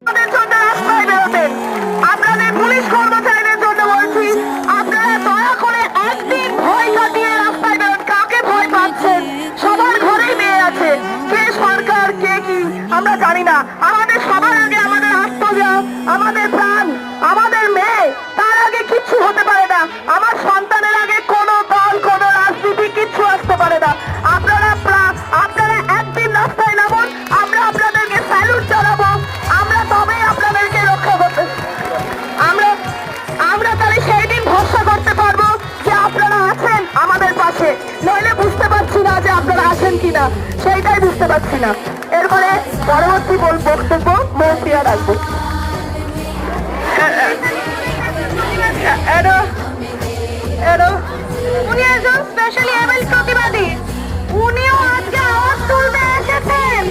আমাদের জন্য রাস্তায় বেরোতেন। আপনাদের পুলিশ কর্মচারীদের জন্য বলছি, আপনারা দয়া করে একদিন ভয় কাটিয়ে রাস্তায় বেরোন। কাকে ভয় পাচ্ছেন? সবার ঘরেই মেয়ে আছে। কে সরকার কে কি আমরা জানি না। আমাদের সবার আগে আমাদের আত্মজা, আমাদের প্রাণ, আমাদের মেয়ে, তার আগে কিচ্ছু হতে পারে না। আমার সন্তানের আগে কোনো দল কোনো রাজনীতি কিচ্ছু আসতে পারে না। আপনারা একদিন রাস্তায় নামুন, আমরা আপনাদেরকে স্যালুট জানাবো। আমরা তবেই আপনাদেরকে রক্ষা করতে, আমরা তাহলে সেই দিন ভরসা করতে পারবো যে আপনারা আছেন আমাদের পাশে। নইলে বুঝতে পারছি না যে আপনারা আছেন কিনা, সেইটাই বুঝতে পারছি না। এরপরে পরবর্তী বক্তব্য মন্ত্রীরা রাখবো। উনি একজন স্পেশালি এবেল প্রতিবাদী, উনিও আজকে আওয়াজ তুলতে এসেছেন।